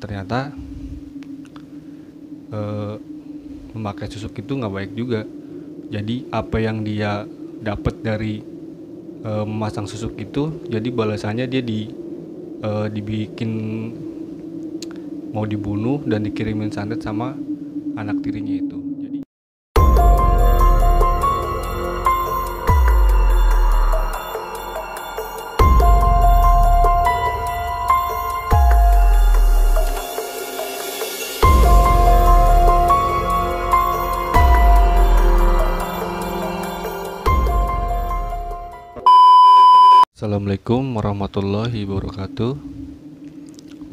ternyata memakai susuk itu nggak baik juga. Jadi apa yang dia dapat dari memasang susuk itu, jadi balasannya dia dibikin mau dibunuh dan dikirimin santet sama anak tirinya itu. Jadi Assalamualaikum warahmatullahi wabarakatuh.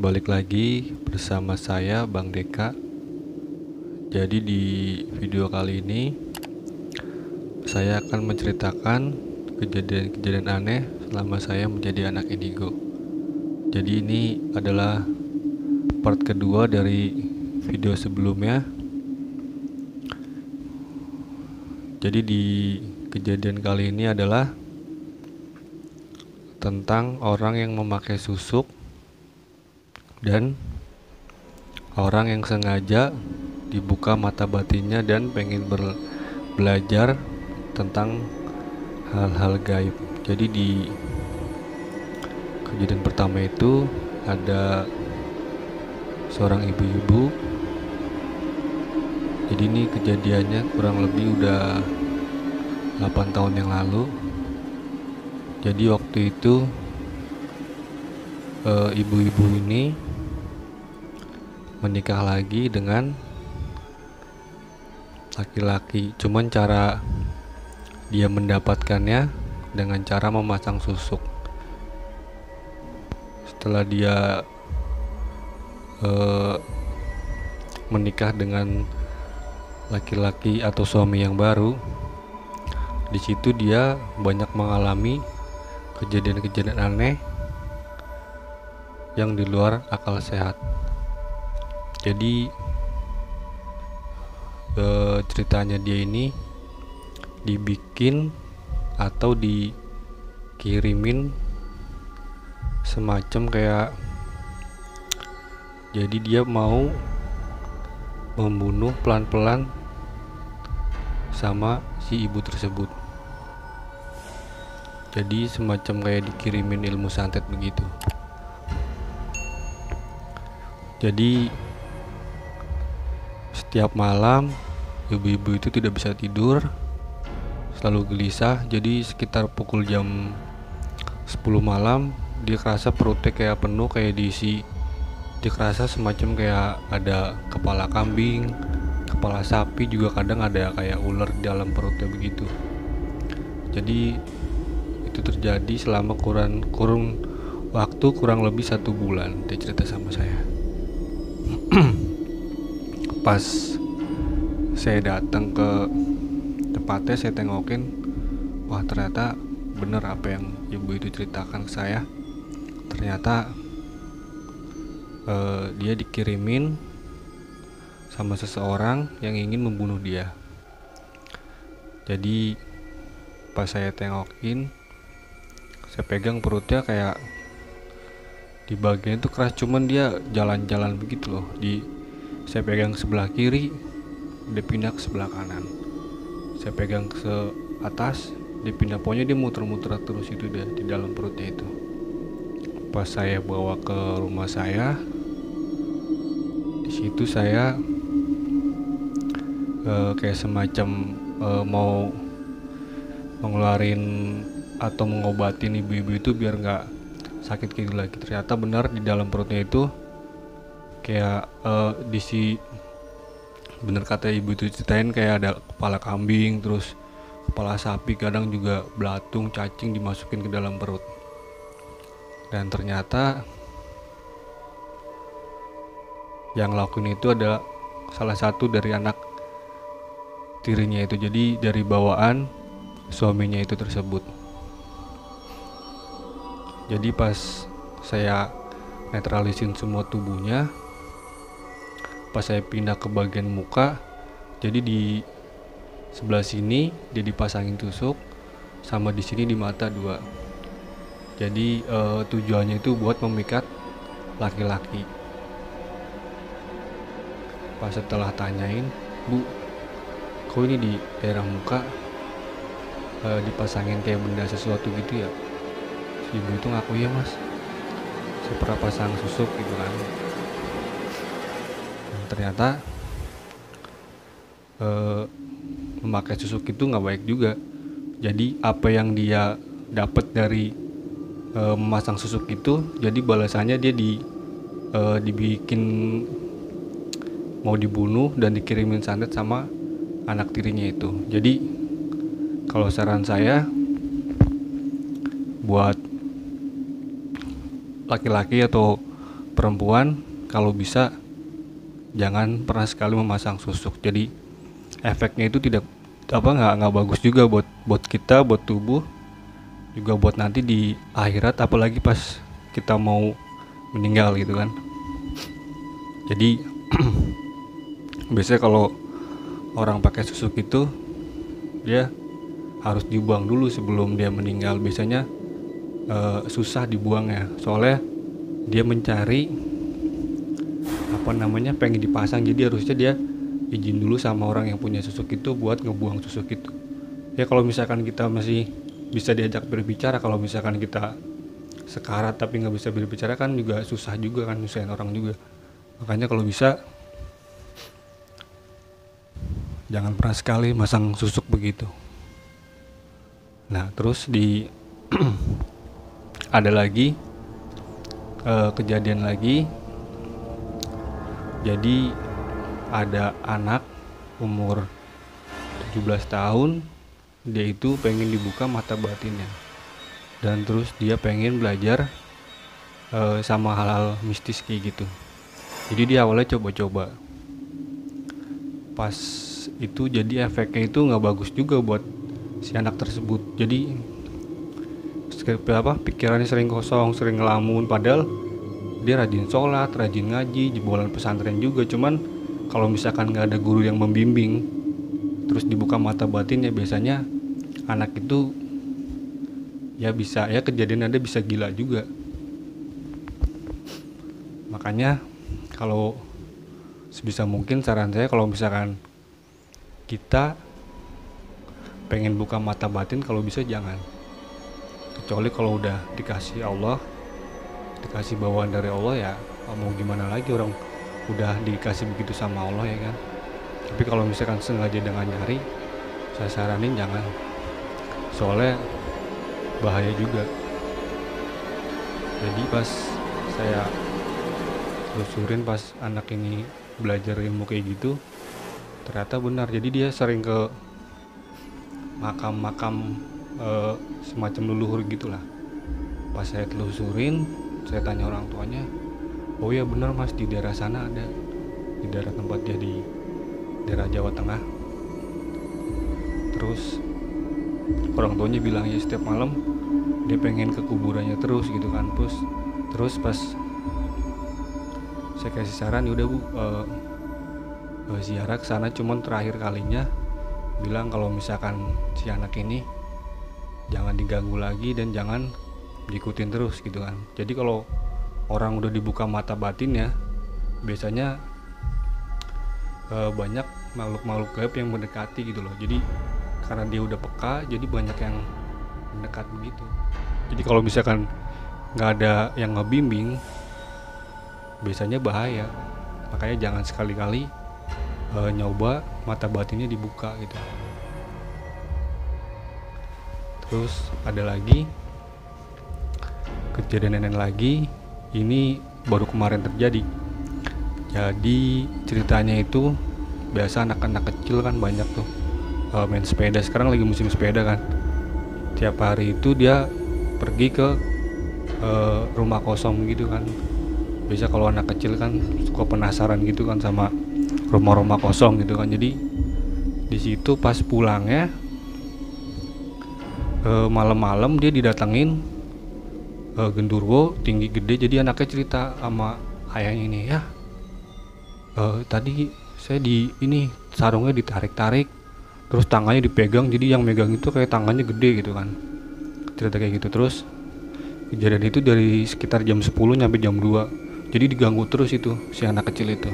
Balik lagi bersama saya Bang Deka. Jadi di video kali ini saya akan menceritakan kejadian-kejadian aneh selama saya menjadi anak indigo. Jadi ini adalah part kedua dari video sebelumnya. Jadi di kejadian kali ini adalah tentang orang yang memakai susuk dan orang yang sengaja dibuka mata batinnya dan pengen belajar tentang hal-hal gaib. Jadi di kejadian pertama itu ada seorang ibu-ibu. Jadi ini kejadiannya kurang lebih udah 8 tahun yang lalu. Jadi waktu itu ibu-ibu ini menikah lagi dengan laki-laki. Cuman cara dia mendapatkannya dengan cara memasang susuk. Setelah dia menikah dengan laki-laki atau suami yang baru, di situ dia banyak mengalami kejadian-kejadian aneh yang di luar akal sehat. Jadi ceritanya dia ini dibikin atau dikirimin semacam kayak, jadi dia mau membunuh pelan-pelan sama si ibu tersebut. Jadi semacam kayak dikirimin ilmu santet begitu. Jadi setiap malam ibu-ibu itu tidak bisa tidur, selalu gelisah. Jadi sekitar pukul jam 10 malam dia kerasa perutnya kayak penuh, kayak diisi. Dia kerasa semacam kayak ada kepala kambing, kepala sapi, juga kadang ada kayak ular di dalam perutnya begitu. Jadi itu terjadi selama kurun waktu kurang lebih 1 bulan. Dia cerita sama saya. Pas saya datang ke tempatnya, saya tengokin, wah ternyata bener apa yang ibu itu ceritakan ke saya. Ternyata dia dikirimin sama seseorang yang ingin membunuh dia. Jadi pas saya tengokin, saya pegang perutnya, kayak di bagian itu keras, cuman dia jalan-jalan begitu loh. Saya pegang sebelah kiri, dia pindah ke sebelah kanan. Saya pegang ke atas, dia pindah. Pokoknya dia muter-muter terus itu dia di dalam perutnya itu. Pas saya bawa ke rumah saya, di situ saya kayak semacam mau mengeluarin atau mengobatin ibu-ibu itu biar nggak sakit kayak lagi. Ternyata benar di dalam perutnya itu kayak bener kata ibu itu ceritain, kayak ada kepala kambing, terus kepala sapi, kadang juga belatung, cacing dimasukin ke dalam perut. Dan ternyata yang lakuin itu ada salah satu dari anak tirinya itu, jadi dari bawaan suaminya itu tersebut. Jadi pas saya netralisin semua tubuhnya, pas saya pindah ke bagian muka, jadi di sebelah sini dia dipasangin tusuk, sama di sini di mata 2. Jadi tujuannya itu buat memikat laki-laki. Pas setelah tanyain, "Bu, kok ini di daerah muka dipasangin kayak benda sesuatu gitu ya?" Si ibu itu ngaku, "Ya mas, saya pernah pasang susuk," gitu kan. Dan ternyata memakai susuk itu nggak baik juga. Jadi apa yang dia dapat dari memasang susuk itu, jadi balasannya dia dibikin mau dibunuh dan dikirimin santet sama anak tirinya itu. Jadi kalau saran saya buat laki-laki atau perempuan, kalau bisa jangan pernah sekali memasang susuk. Jadi efeknya itu nggak bagus juga buat kita, buat tubuh, juga buat nanti di akhirat, apalagi pas kita mau meninggal gitu kan. Jadi biasanya kalau orang pakai susuk itu dia harus dibuang dulu sebelum dia meninggal. Biasanya susah dibuangnya, soalnya dia mencari pengen dipasang. Jadi harusnya dia izin dulu sama orang yang punya susuk itu buat ngebuang susuk itu. Ya kalau misalkan kita masih bisa diajak berbicara, kalau misalkan kita sekarat tapi nggak bisa berbicara kan juga susah juga kan, nyusahin orang juga. Makanya kalau bisa jangan pernah sekali masang susuk begitu. Nah terus ada lagi kejadian lagi. Jadi ada anak umur 17 tahun, dia itu pengen dibuka mata batinnya, dan terus dia pengen belajar sama hal-hal mistis kayak gitu. Jadi dia awalnya coba-coba, pas itu jadi efeknya itu nggak bagus juga buat si anak tersebut. Jadi pikirannya sering kosong, sering ngelamun, padahal dia rajin sholat, rajin ngaji, jebolan pesantren juga. Cuman kalau misalkan nggak ada guru yang membimbing, terus dibuka mata batinnya, biasanya anak itu ya kejadian ada bisa gila juga. Makanya kalau sebisa mungkin saran saya, kalau misalkan kita pengen buka mata batin, kalau bisa jangan. Kecuali kalau udah dikasih Allah, dikasih bawaan dari Allah, ya mau gimana lagi, orang udah dikasih begitu sama Allah ya kan. Tapi kalau misalkan sengaja dengan nyari, saya saranin jangan, soalnya bahaya juga. Jadi pas saya telusurin, pas anak ini belajar ilmu kayak gitu, ternyata benar. Jadi dia sering ke makam-makam semacam leluhur gitulah. Pas saya telusurin, saya tanya orang tuanya, "Oh ya benar mas, di daerah sana ada, di daerah tempat dia di daerah Jawa Tengah." Terus orang tuanya bilang ya setiap malam dia pengen ke kuburannya terus gitu kan. Terus pas saya kasih saran, "Yaudah bu, ziarah ke sana, cuman terakhir kalinya bilang kalau misalkan si anak ini jangan diganggu lagi dan jangan diikutin terus," gitu kan. Jadi kalau orang udah dibuka mata batinnya, biasanya banyak makhluk-makhluk gaib yang mendekati gitu loh. Jadi karena dia udah peka, jadi banyak yang mendekat begitu. Jadi kalau misalkan nggak ada yang ngebimbing, biasanya bahaya. Makanya jangan sekali-kali nyoba mata batinnya dibuka gitu. Terus ada lagi kejadian nenek lagi, ini baru kemarin terjadi. Jadi ceritanya itu, biasa anak-anak kecil kan banyak tuh main sepeda, sekarang lagi musim sepeda kan. Tiap hari itu dia pergi ke rumah kosong gitu kan. Biasa kalau anak kecil kan suka penasaran gitu kan sama rumah-rumah kosong gitu kan. Jadi di situ pas pulangnya malam-malam dia didatengin genderuwo tinggi gede. Jadi anaknya cerita sama ayahnya ini, "Ya tadi saya ini sarungnya ditarik-tarik, terus tangannya dipegang, jadi yang megang itu kayak tangannya gede gitu kan." Cerita kayak gitu. Terus kejadian itu dari sekitar jam 10 sampai jam 2. Jadi diganggu terus itu si anak kecil itu.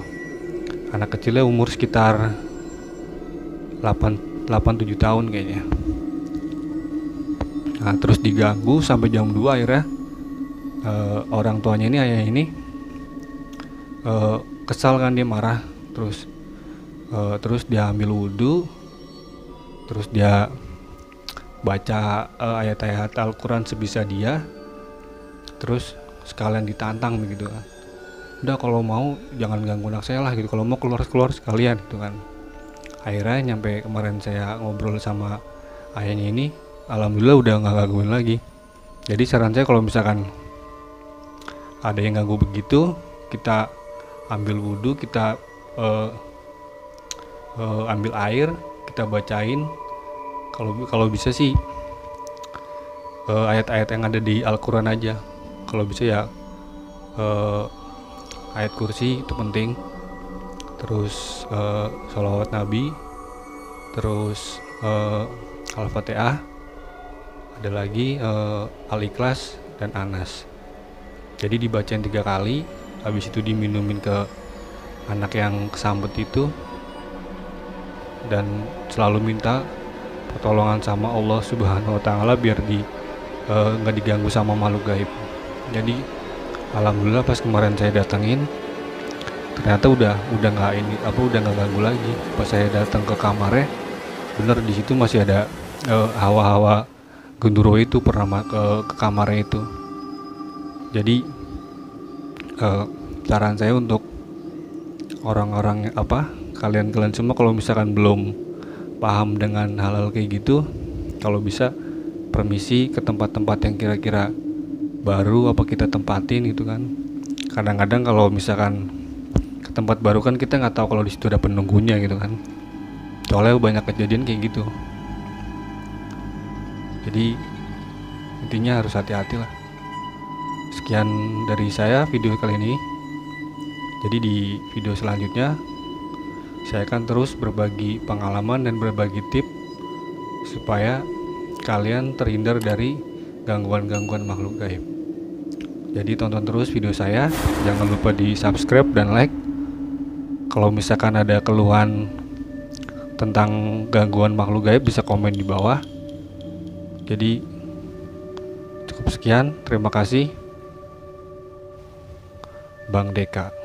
Anak kecilnya umur sekitar 8-7 tahun kayaknya. Nah, terus diganggu sampai jam 2 akhirnya orang tuanya ini, ayah ini kesal kan, dia marah. Terus dia ambil wudhu, terus dia baca ayat-ayat Al-Quran sebisa dia, terus sekalian ditantang begitu kan, udah kalau mau jangan ganggu anak saya lah gitu, kalau mau keluar sekalian gitu kan. Akhirnya nyampe kemarin saya ngobrol sama ayahnya ini, alhamdulillah udah nggak gangguin lagi. Jadi saran saya kalau misalkan ada yang ganggu begitu, kita ambil wudhu, kita ambil air, kita bacain. Kalau bisa sih ayat-ayat yang ada di Al-Quran aja. Kalau bisa ya ayat kursi itu penting. Terus sholawat Nabi, terus Al-Fatihah, ada lagi Al-Ikhlas dan Anas. Jadi dibacain 3 kali, habis itu diminumin ke anak yang kesambet itu, dan selalu minta pertolongan sama Allah Subhanahu wa Ta'ala biar nggak diganggu sama makhluk gaib. Jadi alhamdulillah pas kemarin saya datengin, ternyata udah nggak ganggu lagi. Pas saya datang ke kamarnya, bener di situ masih ada hawa-hawa genduro itu pernah ke kamarnya itu. Jadi saran saya untuk orang-orang kalian semua, kalau misalkan belum paham dengan hal-hal kayak gitu, kalau bisa permisi ke tempat-tempat yang kira-kira baru apa kita tempatin gitu kan. Kadang-kadang kalau misalkan ke tempat baru kan kita nggak tahu kalau di situ ada penunggunya gitu kan. Soalnya banyak kejadian kayak gitu. Jadi intinya harus hati-hati lah. Sekian dari saya video kali ini. Jadi di video selanjutnya saya akan terus berbagi pengalaman dan berbagi tips supaya kalian terhindar dari gangguan-gangguan makhluk gaib. Jadi tonton terus video saya, jangan lupa di subscribe dan like. Kalau misalkan ada keluhan tentang gangguan makhluk gaib bisa komen di bawah. Jadi cukup sekian, terima kasih. Bang Deka.